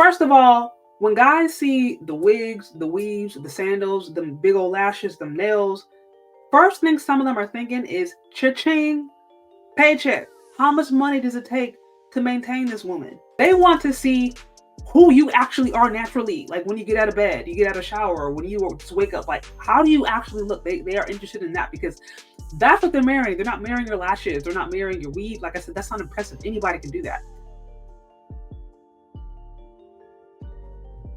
First of all, when guys see the wigs, the weaves, the sandals, them big old lashes, them nails, first thing some of them are thinking is cha-ching, paycheck. How much money does it take to maintain this woman? They want to see who you actually are naturally. Like when you get out of bed, you get out of shower, when you just wake up, like how do you actually look? They are interested in that because that's what they're marrying. They're not marrying your lashes. They're not marrying your weave. Like I said, that's not impressive. Anybody can do that.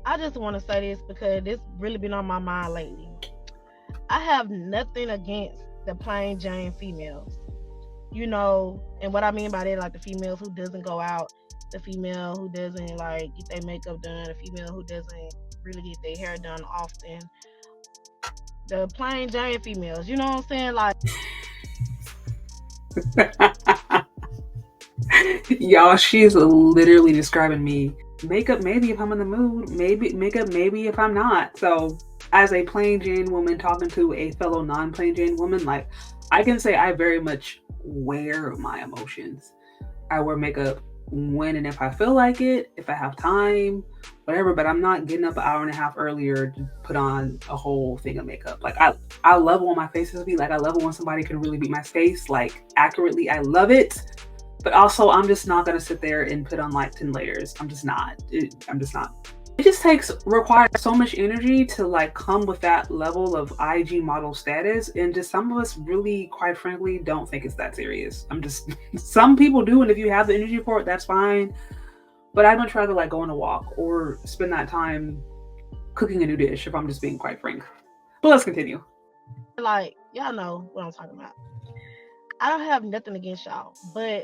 I just want to say this because this really been on my mind lately. I have nothing against the plain Jane females, and what I mean by that, like the females who doesn't go out, the female who doesn't like get their makeup done, the female who doesn't really get their hair done often, the plain Jane females. You know what I'm saying? Like, Y'all, she's literally describing me. Makeup, maybe if I'm in the mood. Maybe makeup, maybe if I'm not. So, as a plain Jane woman talking to a fellow non-plain Jane woman, like I can say I very much wear my emotions. I wear makeup when and if I feel like it, if I have time, whatever. But I'm not getting up an hour and a half earlier to put on a whole thing of makeup. Like I love when my face is beat. Like I love when somebody can really beat my face like accurately. I love it. But also, I'm just not gonna sit there and put on like 10 layers. I'm just not. I'm just not. It just requires so much energy to like come with that level of IG model status, and just some of us really, quite frankly, don't think it's that serious. I'm just some people do, and if you have the energy for it, that's fine. But I'd much rather like go on a walk or spend that time cooking a new dish if I'm just being quite frank. But let's continue. y'all know what I'm talking about. I don't have nothing against y'all, but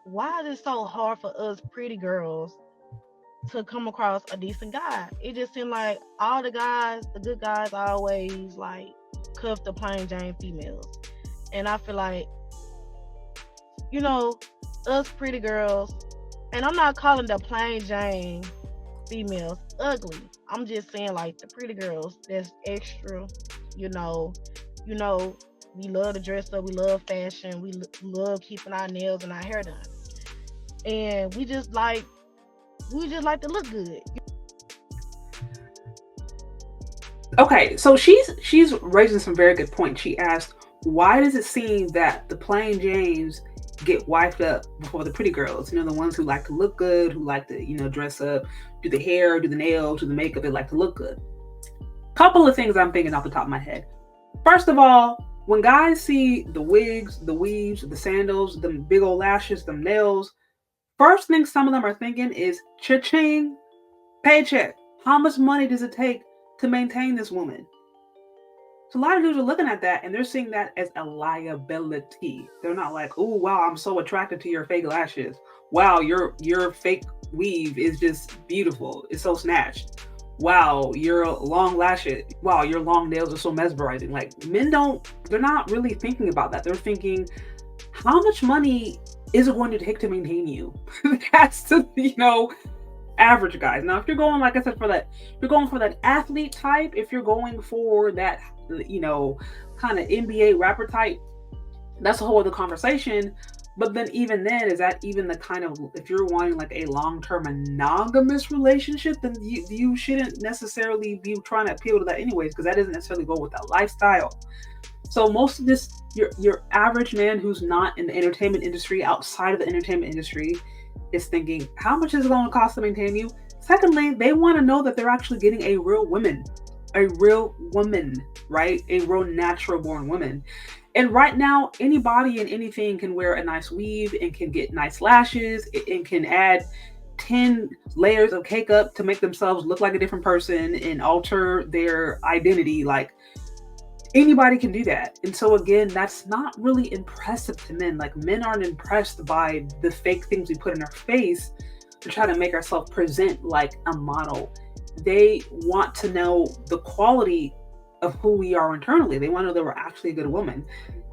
why is it so hard for us pretty girls to come across a decent guy? It just seemed like all the guys, the good guys, always like cuff the plain Jane females, and I feel like you know us pretty girls, and I'm not calling the plain Jane females ugly. I'm just saying like the pretty girls that's extra, you know, you know, we love to dress up, we love fashion, we love keeping our nails and our hair done. And we just like to look good. Okay, so she's raising some very good points. She asked, why does it seem that the plain Janes get wiped up before the pretty girls? The ones who like to look good, who like to, dress up, do the hair, do the nails, do the makeup, they like to look good. Couple of things I'm thinking off the top of my head. First of all, when guys see the wigs, the weaves, the sandals, them big old lashes, them nails, first thing some of them are thinking is cha-ching, paycheck. How much money does it take to maintain this woman? So a lot of dudes are looking at that and they're seeing that as a liability. They're not like, oh wow, I'm so attracted to your fake lashes. Wow, your fake weave is just beautiful. It's so snatched. Wow, your long lashes. Wow, your long nails are so mesmerizing. Like they're not really thinking about that. They're thinking, how much money is it going to take to maintain you? That's average guys. Now, if you're going, like I said, if you're going for that athlete type, if you're going for that, kind of NBA rapper type, that's a whole other conversation. But then even then, is that even the kind of, if you're wanting like a long-term monogamous relationship, then you shouldn't necessarily be trying to appeal to that anyways, because that doesn't necessarily go with that lifestyle. So most of this, your average man who's not in the entertainment industry, outside of the entertainment industry, is thinking, how much is it going to cost to maintain you? Secondly, they want to know that they're actually getting a real woman, right? A real natural born woman. And right now, anybody and anything can wear a nice weave and can get nice lashes and can add 10 layers of cake up to make themselves look like a different person and alter their identity. Like, anybody can do that. And so again, that's not really impressive to men. Like, men aren't impressed by the fake things we put in our face to try to make ourselves present like a model. They want to know the quality of who we are internally. They want to know that we're actually a good woman.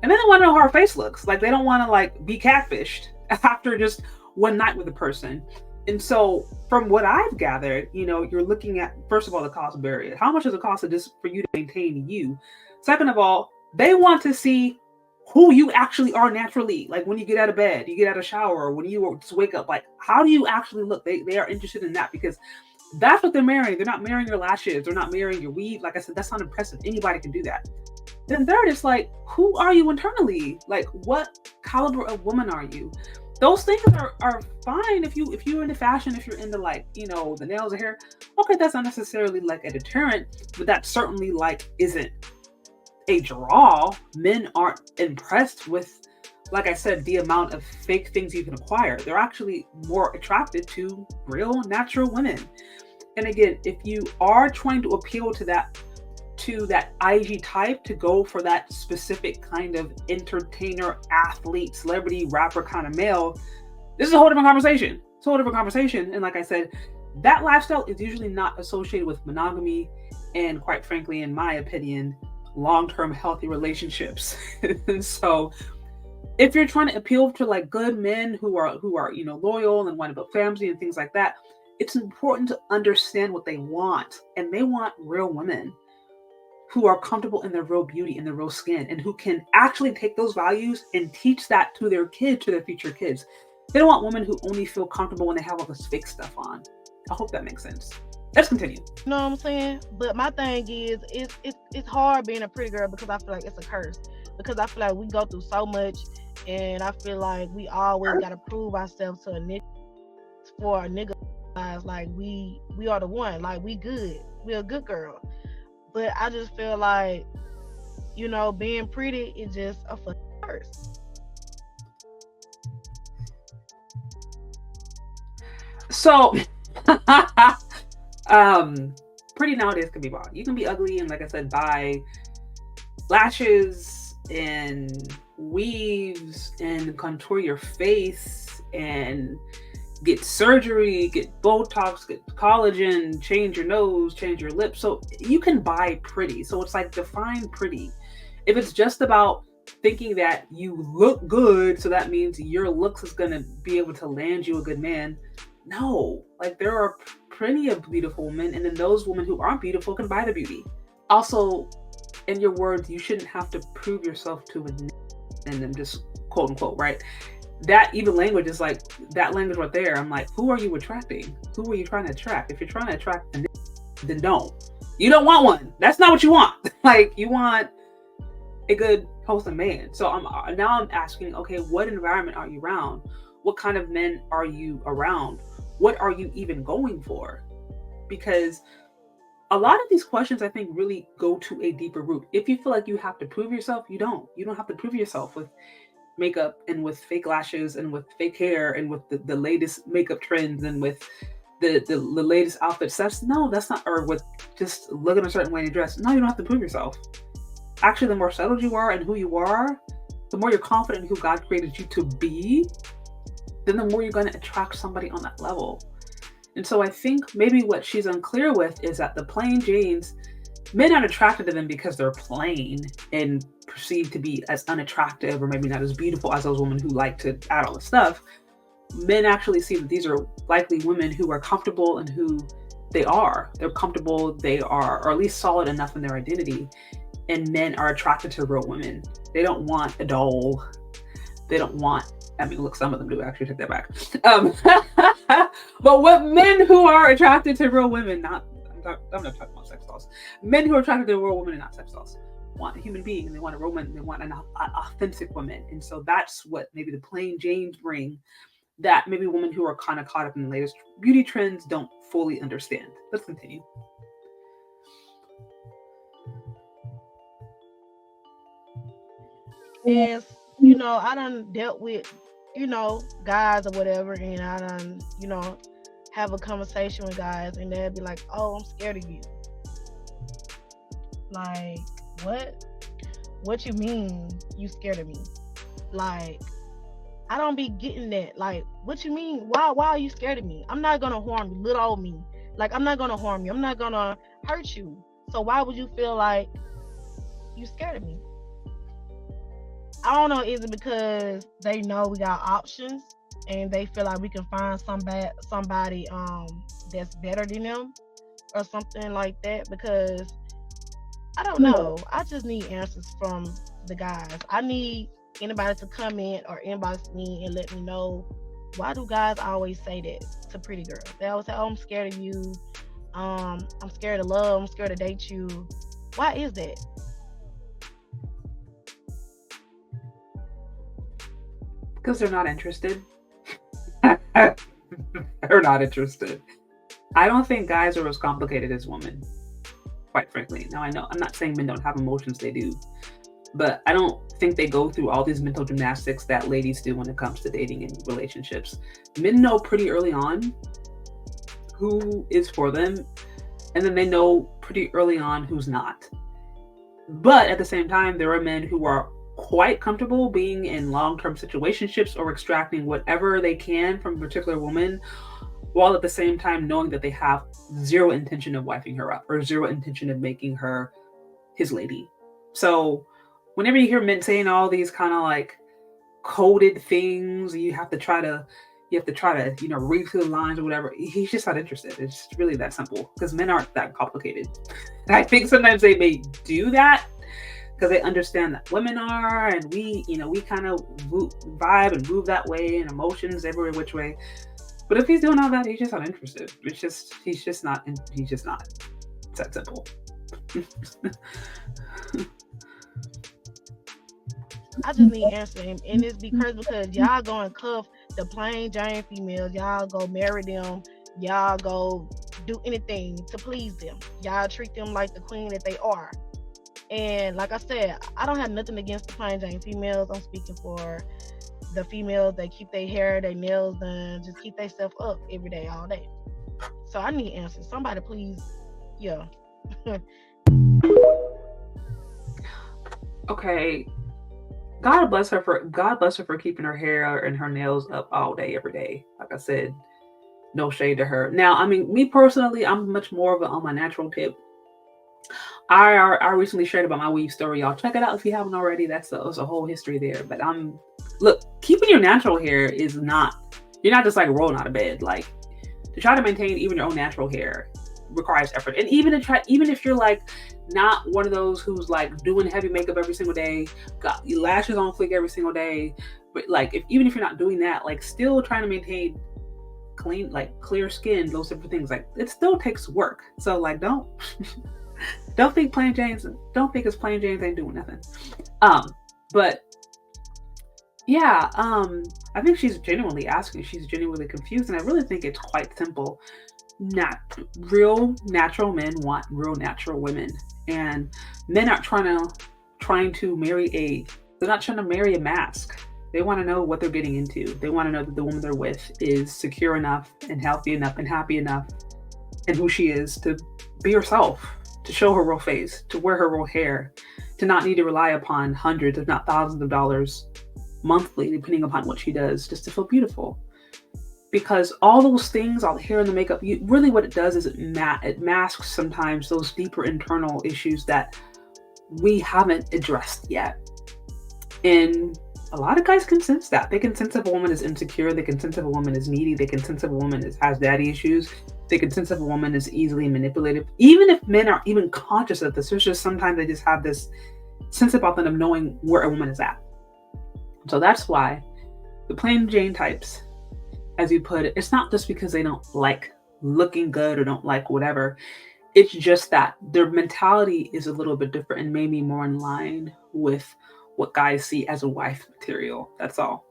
And then they want to know how our face looks. Like, they don't want to like be catfished after just one night with a person. And so from what I've gathered, you're looking at, first of all, the cost barrier. How much does it cost just for you to maintain you? Second of all, they want to see who you actually are naturally. Like, when you get out of bed, you get out of shower, when you just wake up, like, how do you actually look? They are interested in that, because That's what they're marrying. They're not marrying your lashes. They're not marrying your weave. Like I said, that's not impressive. Anybody can do that. Then third, it's like, who are you internally? Like, what caliber of woman are you? Those things are fine if you're into fashion, if you're into like, the nails or hair. Okay, that's not necessarily like a deterrent, but that certainly like isn't a draw. Men aren't impressed with, like I said, the amount of fake things you can acquire. They're actually more attracted to real, natural women. And again, if you are trying to appeal to that IG type, to go for that specific kind of entertainer, athlete, celebrity, rapper kind of male, this is a whole different conversation. It's a whole different conversation. And like I said, that lifestyle is usually not associated with monogamy and, quite frankly, in my opinion, long-term healthy relationships. And so if you're trying to appeal to like good men who are loyal and want to build family and things like that, it's important to understand what they want. And they want real women who are comfortable in their real beauty and their real skin, and who can actually take those values and teach that to their kids, to their future kids. They don't want women who only feel comfortable when they have all this fake stuff on. I hope that makes sense. Let's continue. You know what I'm saying? But my thing is, it's hard being a pretty girl, because I feel like it's a curse. Because I feel like we go through so much, and I feel like we always gotta prove ourselves to a nigga, for a nigga. Like we are the one. Like we good. We're a good girl. But I just feel like, being pretty is just a fucking curse. So, pretty nowadays can be bought. You can be ugly and, like I said, buy lashes and weaves and contour your face and get surgery, get Botox, get collagen, change your nose, change your lips. So you can buy pretty. So it's like, define pretty. If it's just about thinking that you look good, so that means your looks is going to be able to land you a good man. No, like there are plenty of beautiful women, and then those women who aren't beautiful can buy the beauty. Also, in your words, you shouldn't have to prove yourself to a and then just quote unquote, right? That even language is like, that language right there. I'm like, who are you attracting? Who are you trying to attract? If you're trying to attract a then don't. You don't want one. That's not what you want. Like, you want a good, wholesome man. So I'm asking, okay, what environment are you around? What kind of men are you around? What are you even going for? Because a lot of these questions, I think, really go to a deeper root. If you feel like you have to prove yourself, you don't. You don't have to prove yourself with makeup and with fake lashes and with fake hair and with the latest makeup trends and with the latest outfits. That's not, or with just looking a certain way in your dress. No, you don't have to prove yourself. Actually, the more settled you are and who you are, the more you're confident in who God created you to be, then the more you're going to attract somebody on that level. And so I think maybe what she's unclear with is that the plain Janes, men aren't attracted to them because they're plain and perceived to be as unattractive or maybe not as beautiful as those women who like to add all the stuff. Men actually see that these are likely women who are comfortable in who they are. They're comfortable, they are, or at least solid enough in their identity. And men are attracted to real women. They don't want a doll. They don't want, look, some of them do, actually, take that back. But what men who are attracted to real women, I'm not talking about sex dolls. Men who are attracted to real women and not sex dolls want a human being, and they want a real woman, they want an authentic woman. And so that's what maybe the plain Janes bring, that maybe women who are kind of caught up in the latest beauty trends don't fully understand. Let's continue. As I done dealt with, guys or whatever, and I done, have a conversation with guys, and they'll be like, "Oh, I'm scared of you." Like, what? What you mean you scared of me? Like, I don't be getting that. Like, what you mean? Why are you scared of me? I'm not gonna harm you, little old me. Like, I'm not gonna harm you. I'm not gonna hurt you. So why would you feel like you scared of me? I don't know. Is it because they know we got options and they feel like we can find somebody that's better than them or something like that? Because I don't know. I just need answers from the guys. I need anybody to come in or inbox me and let me know, why do guys always say that to pretty girls? They always say, "Oh, I'm scared of you. I'm scared of love, I'm scared to date you. Why is that? Because they're not interested. They're not interested. I don't think guys are as complicated as women, quite frankly. Now, I know I'm not saying men don't have emotions, they do. But I don't think they go through all these mental gymnastics that ladies do when it comes to dating and relationships. Men know pretty early on who is for them, and then they know pretty early on who's not. But at the same time, there are men who are quite comfortable being in long-term situationships or extracting whatever they can from a particular woman, while at the same time knowing that they have zero intention of wifing her up or zero intention of making her his lady. So whenever you hear men saying all these kind of like coded things, you have to try to read through the lines or whatever. He's just not interested. It's really that simple, because men aren't that complicated. And I think sometimes they may do that because they understand that women are, and we kind of vibe and move that way, and emotions every which way. But if he's doing all that, he's just not interested. He's just not. It's that simple. I just need answering, and it's because y'all go and cuff the plain Jane females, y'all go marry them, y'all go do anything to please them, y'all treat them like the queen that they are. And like I said, I don't have nothing against the plain Jane females. I'm speaking for the females that keep their hair, their nails done, just keep themselves up every day, all day. So I need answers. Somebody please, yeah. Okay. God bless her for keeping her hair and her nails up all day, every day. Like I said, no shade to her. Now, I mean, me personally, I'm much more of on my natural tip. I recently shared about my weave story. Y'all check it out if you haven't already. There's a whole history there. But look, keeping your natural hair is not, you're not just like rolling out of bed. Like, to try to maintain even your own natural hair requires effort. And even if you're like not one of those who's like doing heavy makeup every single day, got your lashes on flick every single day, but like even if you're not doing that, like still trying to maintain clean, like clear skin, those different things, like it still takes work. So like don't think plain Janes ain't doing nothing. But yeah, I think she's genuinely confused, and I really think it's quite simple. Real natural men want real natural women, and men aren't trying to marry they're not trying to marry a mask. They want to know what they're getting into. They want to know that the woman they're with is secure enough and healthy enough and happy enough and who she is to be herself, to show her real face, to wear her real hair, to not need to rely upon hundreds if not thousands of dollars monthly, depending upon what she does, just to feel beautiful. Because all those things, all the hair and the makeup, really what it does is it masks sometimes those deeper internal issues that we haven't addressed yet. And a lot of guys can sense that. They can sense if a woman is insecure. They can sense if a woman is needy. They can sense if a woman has daddy issues. They can sense if a woman is easily manipulative. Even if men aren't even conscious of this, there's just sometimes they just have this sense about them of knowing where a woman is at. So that's why the plain Jane types, as you put it, it's not just because they don't like looking good or don't like whatever. It's just that their mentality is a little bit different and maybe more in line with what guys see as a wife material. That's all.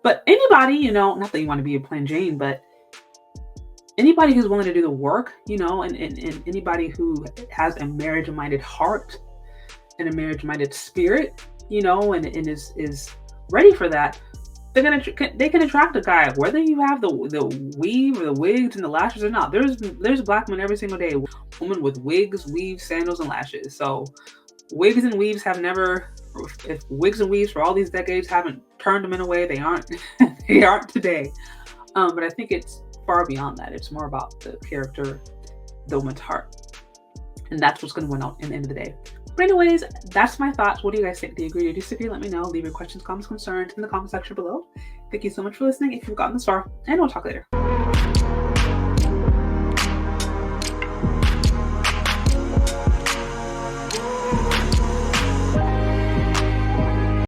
But anybody, not that you want to be a plain Jane, but anybody who's willing to do the work, and anybody who has a marriage-minded heart and a marriage-minded spirit, and is ready for that, they can attract a guy, whether you have the weave or the wigs and the lashes or not. There's black men every single day, women with wigs, weaves, sandals, and lashes. So wigs and weaves if wigs and weaves for all these decades haven't turned them in a way, they aren't they aren't today. But I think it's far beyond that. It's more about the character, the woman's heart, and that's what's going to win out in the end of the day. But anyways, that's my thoughts. What do you guys think? Do you agree or disagree? Let me know. Leave your questions, comments, concerns in the comment section below. Thank you so much for listening if you've gotten this far, and we'll talk later.